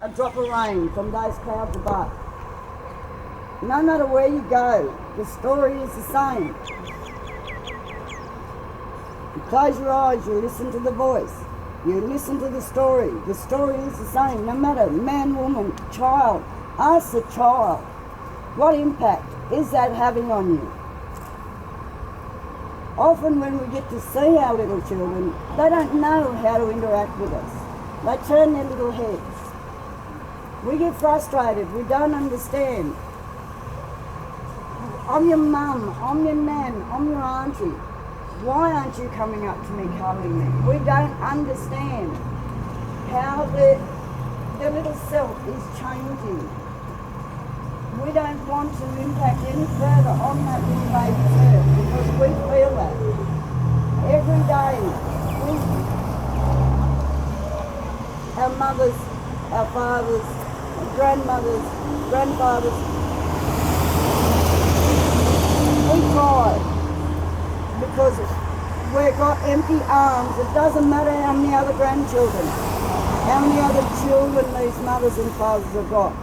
A drop of rain from those clouds above. No matter where you go, the story is the same. You close your eyes, you listen to the voice, you listen to the story is the same, no matter man, woman, child. Ask the child, what impact is that having on you? Often when we get to see our little children, they don't know how to interact with us. They turn their little heads. We get frustrated, we don't understand. I'm your mum, I'm your nan, I'm your auntie. Why aren't you coming up to me, cuddling me? We don't understand how their little self is changing. We don't want to impact any further on that little baby's earth because we feel that. Every day, our mothers, our fathers, grandmothers, grandfathers, we cry because we've got empty arms. It doesn't matter how many other grandchildren, how many other children these mothers and fathers have got.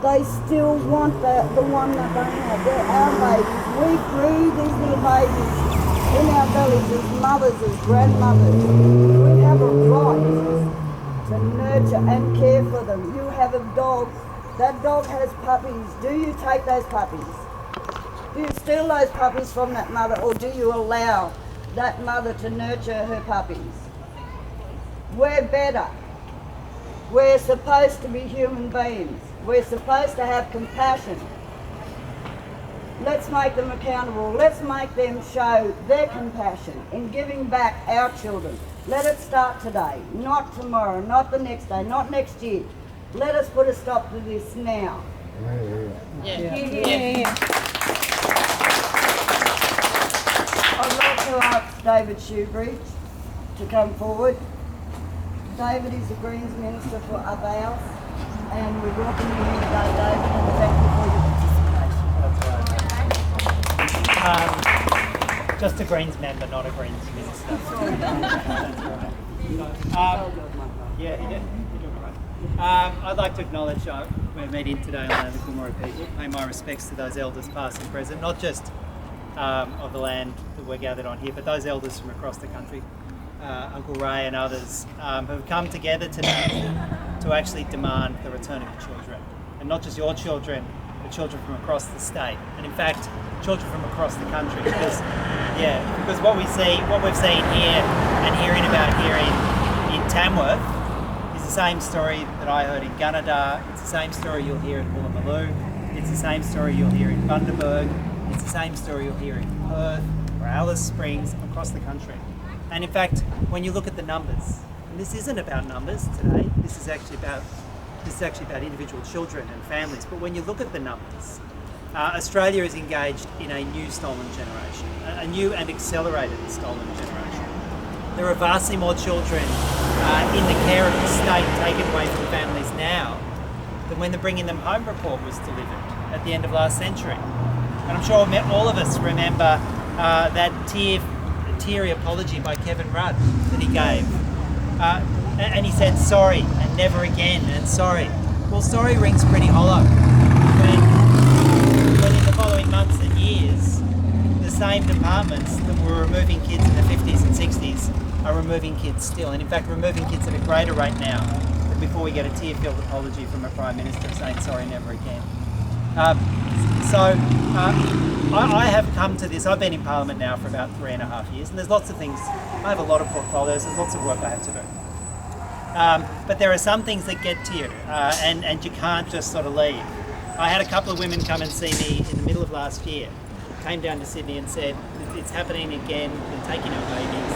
They still want the one that they have. They're our babies. We breed these little babies in our bellies as mothers, as grandmothers. We have a right to nurture and care for them. You have a dog. That dog has puppies. Do you take those puppies? Do you steal those puppies from that mother, or do you allow that mother to nurture her puppies? We're better. We're supposed to be human beings. We're supposed to have compassion. Let's make them accountable. Let's make them show their compassion in giving back our children. Let it start today, not tomorrow, not the next day, not next year. Let us put a stop to this now. Yeah. I'd like to ask David Shoebridge to come forward. David is the Greens Minister for Upper House, and we welcome you here today, David, and thank you for your participation. Just a Greens member, not a Greens Minister. That's right. Yeah, you're doing all right. I'd like to acknowledge we're meeting today on the Gomeroi people, pay my respects to those elders past and present, not just of the land that we're gathered on here, but those elders from across the country. Uncle Ray and others have come together today to actually demand the return of your children. And not just your children, but children from across the state. And in fact, children from across the country. Because what we've seen here and hearing about here in Tamworth is the same story that I heard in Gunnedah. It's the same story you'll hear in Woolloomooloo. It's the same story you'll hear in Bundaberg. It's the same story you'll hear in Perth or Alice Springs, across the country. And in fact, when you look at the numbers, and this isn't about numbers today, this is actually about individual children and families, but when you look at the numbers, Australia is engaged in a new stolen generation, a new and accelerated stolen generation. There are vastly more children in the care of the state taken away from families now than when the Bringing Them Home report was delivered at the end of last century. And I'm sure all of us remember that teary apology by Kevin Rudd that he gave. And he said sorry and never again and sorry. Well, sorry rings pretty hollow when in the following months and years, the same departments that were removing kids in the 50s and 60s are removing kids still. And in fact, removing kids at a greater rate now than before we get a tear-filled apology from a Prime Minister saying sorry, never again. I have come to this. I've been in Parliament now for about 3.5 years, and there's lots of things. I have a lot of portfolios. There's lots of work I have to do. But there are some things that get to you, and you can't just sort of leave. I had a couple of women come and see me in the middle of last year. Came down to Sydney and said, "It's happening again. They're taking our babies.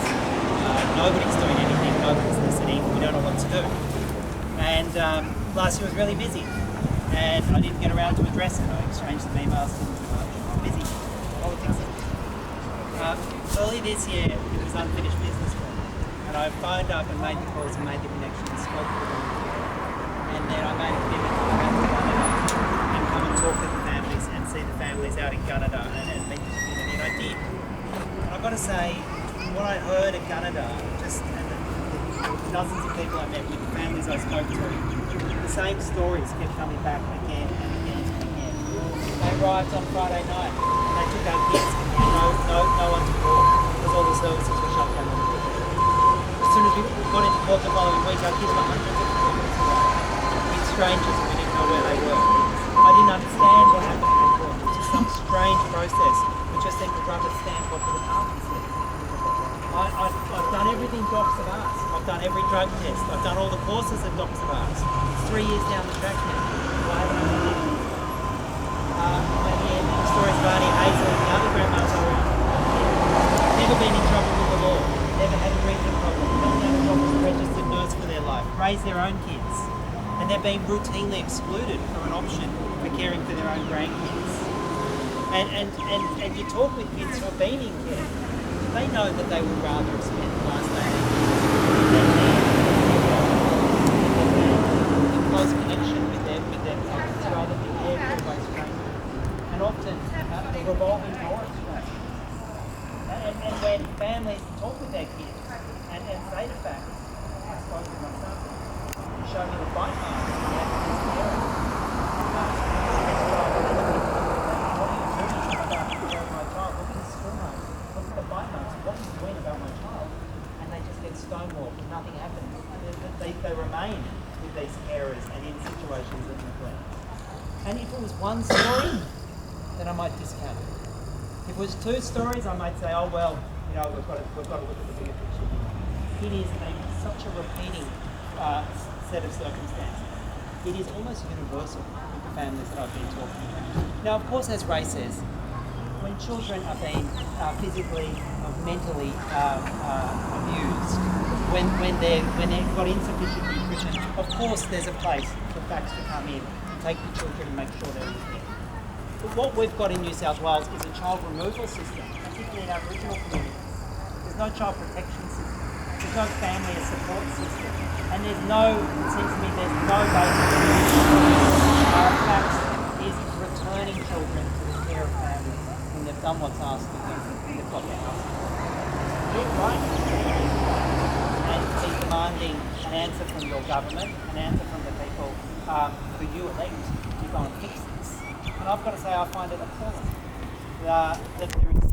Nobody's doing anything. Nobody's listening. We don't know what to do." And last year was really busy, and I didn't get around to address it. I exchanged some emails. Busy politics. Early this year, it was unfinished business for me, and I phoned up and made the calls and made the connections, spoke with them, and then I made a commitment to go back to Gunnedah and come and talk with the families and see the families out in Gunnedah and meet the community, and I did. And I've got to say, what I heard at Gunnedah, and the dozens of people I met with, the families I spoke to, same stories kept coming back again and again and again. They arrived on Friday night and they took our kids and no one to call because all the services were shut down. As soon as we got into court the following week, our kids were hundreds of kilometres away with strangers and we didn't know where they were. I didn't understand what happened before. It was just some strange process which just seemed to rubber stamp what the department said. I've done everything docs have asked. I've done every drug test. I've done all the courses that docs have asked. It's 3 years down the track now. Why haven't I done anything? I hear the stories of Arnie Hazel and the other grandmas I work with. Never been in trouble with the law. Never had a drinking problem. Never had a job as a registered nurse for their life. Raised their own kids. And they're being routinely excluded from an option for caring for their own grandkids. And you talk with kids who have been in care. They know that they would rather have spent the last day in close connection with their parents rather than cared for by strangers. And often a revolving door of strangers. And when families talk with their kids and say the fact, I spoke with my son, he showed me the bite marks he had with his parents. What are you doing about the care of my child? Look at his school notes. Look at the bite marks. What are you doing about my child? And they just get stonewalled and nothing happens. They remain with these carers and in situations of neglect. And if it was one story, then I might discount it. If it was 2 stories, I might say, oh well, we've got to look at the bigger picture. It is such a repeating set of circumstances. It is almost universal with the families that I've been talking about. Now, of course, as Ray says, when children are being physically or mentally abused, when they've got insufficient nutrition, of course there's a place for facts to come in and take the children and make sure they're with them. But what we've got in New South Wales is a child removal system, particularly in Aboriginal communities. There's no child protection system. There's no family and support system. And there's no, it seems to me, there's no basic facts is returning children to the care of families when they've done what's asked of them and they've got their house. Get right and be demanding an answer from your government, an answer from the people who you elect to go and fix this. And I've got to say, I find it appalling that there is